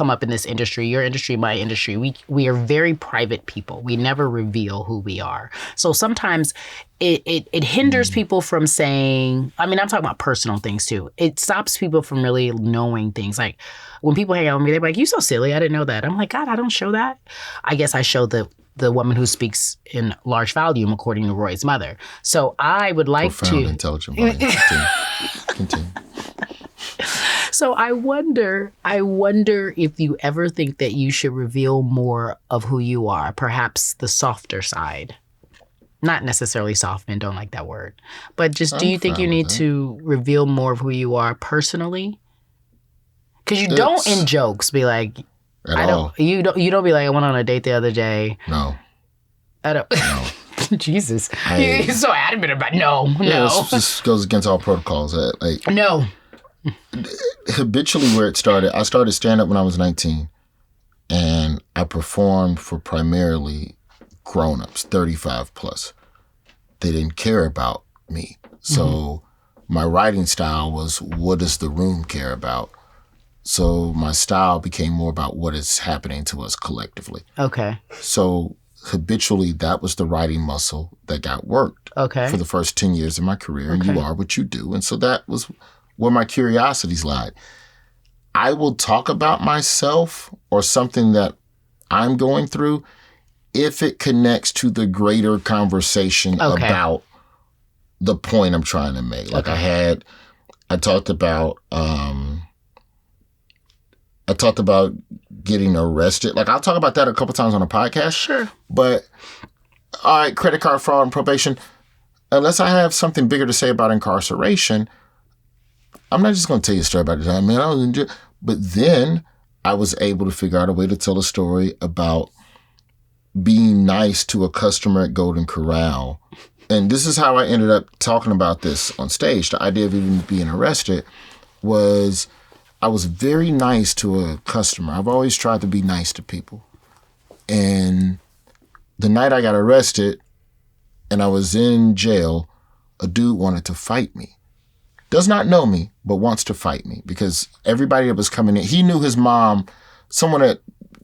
up in this industry, your industry, my industry, we are very private people. We never reveal who we are. So sometimes it hinders people from saying, I mean, I'm talking about personal things too. It stops people from really knowing things. Like when people hang out with me, they're like, "You so silly. I didn't know that." I'm like, God, I don't show that. I guess I show the woman who speaks in large volume, according to Roy's mother. So I would like
Profound, intelligent volume. Continue.
So I wonder if you ever think that you should reveal more of who you are, perhaps the softer side. not necessarily soft men don't like that word, but just do
I'm
you think you
fine
need
with that.
to reveal more of who you are personally? Because you don't in jokes be like,
At all.
you don't be like, I went on a date the other day.
No.
I don't.
No.
Jesus, you're so adamant about no.
It just goes against all protocols. Like
No.
habitually, where it started, I started stand up when I was 19, and I performed for primarily grown ups, 35 plus. They didn't care about me, so my writing style was, what does the room care about? So my style became more about what is happening to us collectively.
Okay.
So habitually, that was the writing muscle that got worked for the first 10 years of my career. And you are what you do. And so that was where my curiosities lied. I will talk about myself or something that I'm going through if it connects to the greater conversation about the point I'm trying to make. Like I talked about getting arrested. Like I'll talk about that a couple times on a podcast. Sure. But all right, credit card fraud and probation. Unless I have something bigger to say about incarceration, I'm not just going to tell you a story about the time, man. I was in jail. But then I was able to figure out a way to tell a story about being nice to a customer at Golden Corral. And this is how I ended up talking about this on stage. The idea of even being arrested was I was very nice to a customer. I've always tried to be nice to people. And the night I got arrested and I was in jail, a dude wanted to fight me. Does not know me, but wants to fight me because everybody that was coming in, he knew his mom, someone had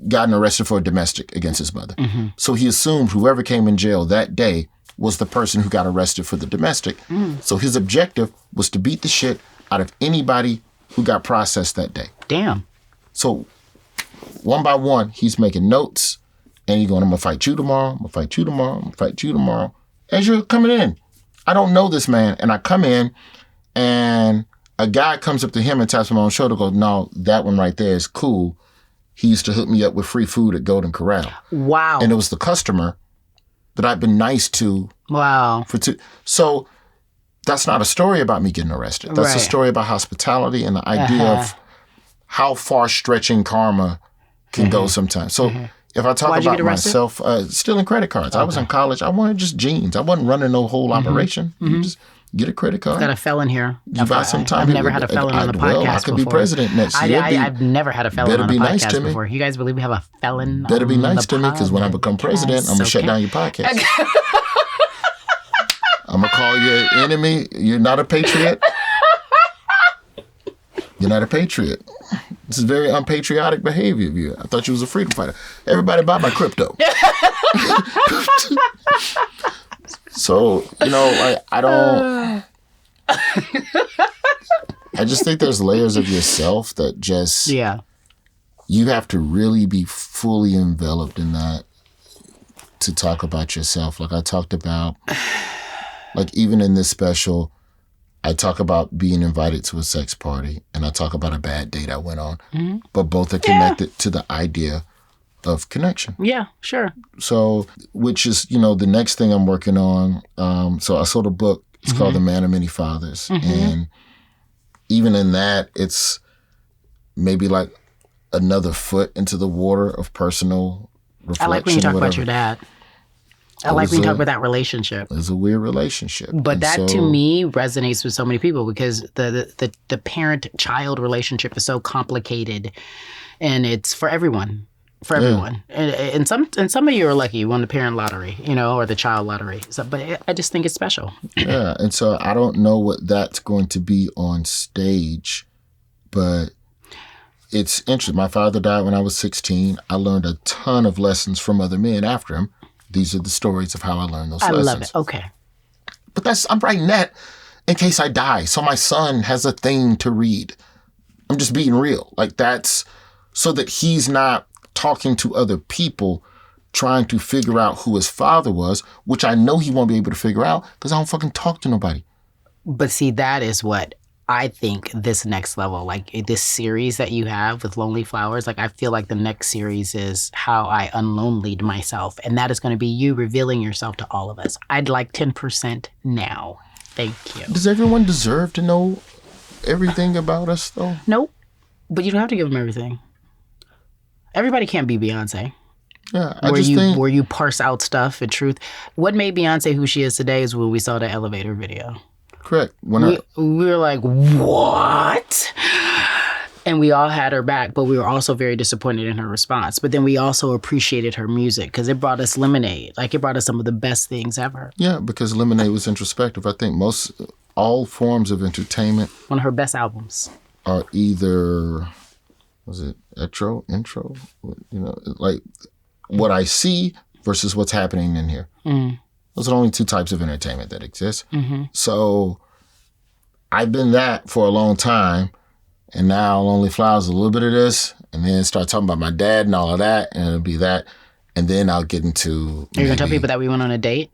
gotten arrested for a domestic against his mother. So he assumed whoever came in jail that day was the person who got arrested for the domestic. So his objective was to beat the shit out of anybody who got processed that day.
Damn.
So one by one, he's making notes and he's going, I'm going to fight you tomorrow. I'm going to fight you tomorrow. I'm going to fight you tomorrow. As you're coming in, I don't know this man. And I come in and a guy comes up to him and taps him on the shoulder, goes, no, that one right there is cool. He used to hook me up with free food at Golden Corral.
Wow.
And it was the customer that I've been nice to.
Wow.
So that's not a story about me getting arrested. That's a story about hospitality and the idea of how far stretching karma can go sometimes. So if I talk about myself, stealing credit cards. I was in college. I wanted just jeans. I wasn't running no whole operation. You just get a credit card.
Got a felon here.
You buy some time.
I've never had a felon on the podcast
I could
before.
be president next year.
I've never had a felon on the
nice
podcast before. You guys believe we have a felon
Better be
on
nice
the
to me because when I become president, I'm going to shut down your podcast. I'm going to call you an enemy. You're not a patriot. You're not a patriot. This is very unpatriotic behavior of you. I thought you was a freedom fighter. Everybody buy my crypto. So, I don't... I just think there's layers of yourself that just...
Yeah.
You have to really be fully enveloped in that to talk about yourself. Like I talked about... Like even in this special, I talk about being invited to a sex party and I talk about a bad date I went on. But both are connected to the idea of connection.
Yeah, sure.
So, which is, the next thing I'm working on. So I sold a book. It's called The Man of Many Fathers. And even in that, it's maybe like another foot into the water of personal reflection.
I like when you talk about your dad. I like when you talk about that relationship.
It's a weird relationship.
But
and
that to me resonates with so many people because the parent-child relationship is so complicated and it's for everyone. For everyone. And some of you are lucky you won the parent lottery, or the child lottery. So, but I just think it's special.
Yeah. And so I don't know what that's going to be on stage, but it's interesting. My father died when I was 16. I learned a ton of lessons from other men after him. These are the stories of how I learned those lessons.
I love it. Okay.
But I'm writing that in case I die. So my son has a thing to read. I'm just being real. Like that's so that he's not talking to other people trying to figure out who his father was, which I know he won't be able to figure out because I don't fucking talk to nobody.
But see, that is what I think this next level, like this series that you have with Lonely Flowers, like I feel like the next series is how I unlonelied myself. And that is going to be you revealing yourself to all of us. I'd like 10% now. Thank you.
Does everyone deserve to know everything about us, though?
Nope. But you don't have to give them everything. Everybody can't be Beyonce.
Yeah,
where you parse out stuff and truth. What made Beyonce who she is today is when we saw the elevator video.
Correct.
We were like, what? And we all had her back, but we were also very disappointed in her response. But then we also appreciated her music because it brought us Lemonade. Like, it brought us some of the best things ever.
Yeah, because Lemonade was introspective. I think all forms of entertainment.
One of her best albums.
Are either, was it intro? You know, like what I see versus what's happening in here. Mm. Those are the only two types of entertainment that exist. Mm-hmm. So I've been that for a long time. And now Lonely Flowers, a little bit of this, and then start talking about my dad and all of that, and it'll be that. And then I'll get into.
You're going to tell people that we went on a date?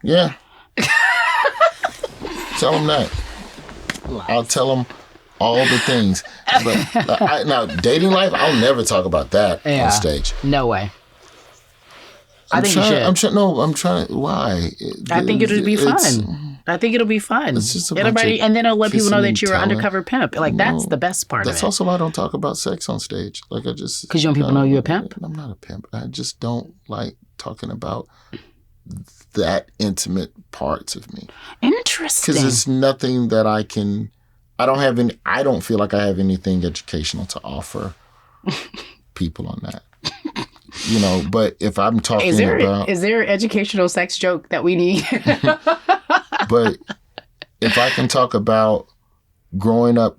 Yeah. Tell them that. Lies. I'll tell them all the things. But now, dating life, I'll never talk about that on stage.
No way. I think you should.
I'm trying. Why?
I think it'll be fun. I think it'll be fun.
It's just
everybody, and then it'll let people know that you're an undercover pimp. Like, that's the best part of it.
That's also why I don't talk about sex on stage. Like, I just...
Because you want people to know you're a pimp?
I'm not a pimp. I just don't like talking about that intimate parts of me.
Interesting.
Because it's nothing that I can... I don't feel like I have anything educational to offer people on that. You know, but if I'm talking
is there an educational sex joke that we need?
But if I can talk about growing up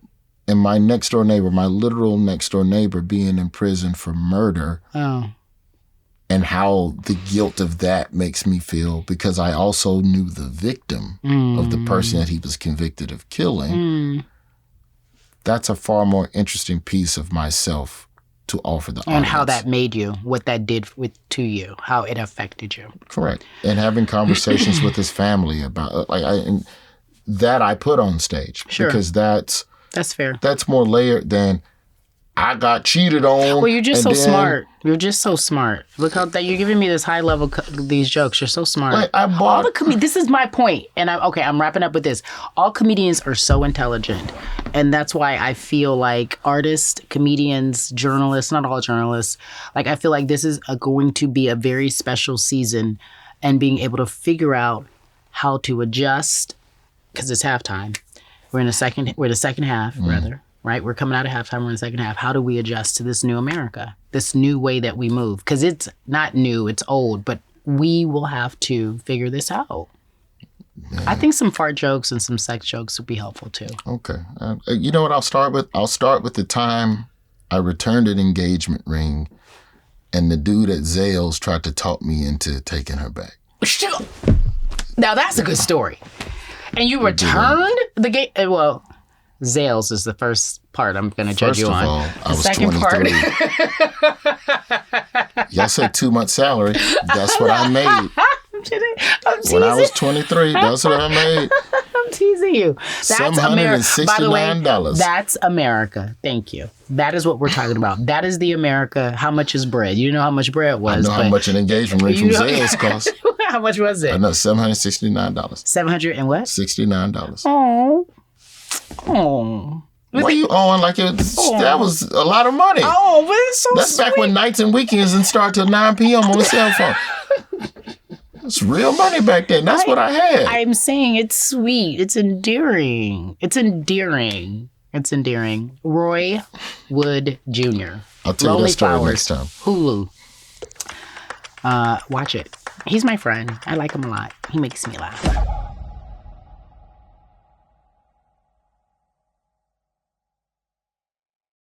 and my next door neighbor, my literal next door neighbor being in prison for murder, and how the guilt of that makes me feel, because I also knew the victim of the person that he was convicted of killing, that's a far more interesting piece of myself to offer the audience.
And how that made you, what that did to you, how it affected you.
Correct. And having conversations with his family about that I put on stage.
Sure.
Because that's
fair.
That's more layered than I got cheated on.
Well, you're just so smart. You're just so smart. Look how that you're giving me this high level these jokes. You're so smart.
Like, I bought.
This is my point, and I'm wrapping up with this. All comedians are so intelligent, and that's why I feel like artists, comedians, journalists, not all journalists, like I feel like this is going to be a very special season, and being able to figure out how to adjust, because it's halftime. We're in the second half, rather. Right? We're coming out of halftime. We're in the second half. How do we adjust to this new America? This new way that we move? Because it's not new, it's old, but we will have to figure this out. Man. I think some fart jokes and some sex jokes would be helpful too.
Okay. You know what I'll start with? I'll start with the time I returned an engagement ring and the dude at Zales tried to talk me into taking her back.
Now that's a good story. And you returned the gate? Well... Zales is the first part I'm going to judge you on.
First of all, I was 23. Y'all said 2 months salary. That's what I made.
I'm teasing.
When I was 23, that's what I made.
I'm teasing you. That's America. By the way,
$769.
that's America. Thank you. That is what we're talking about. That is the America. How much is bread? You know how much bread was.
I know how much an engagement ring from Zales cost.
How much was it?
I know, $769.
700 and what?
$69.
Oh.
Why are you on like that was a lot of money?
Oh, but it's so
That's
sweet.
Back when nights and weekends didn't start till 9 p.m. on the cell phone. It's real money back then. That's what I had.
I'm saying it's sweet. It's endearing. It's endearing. It's endearing. Roy Wood Jr.
I'll tell you that story next time.
Hulu. Watch it. He's my friend. I like him a lot. He makes me laugh.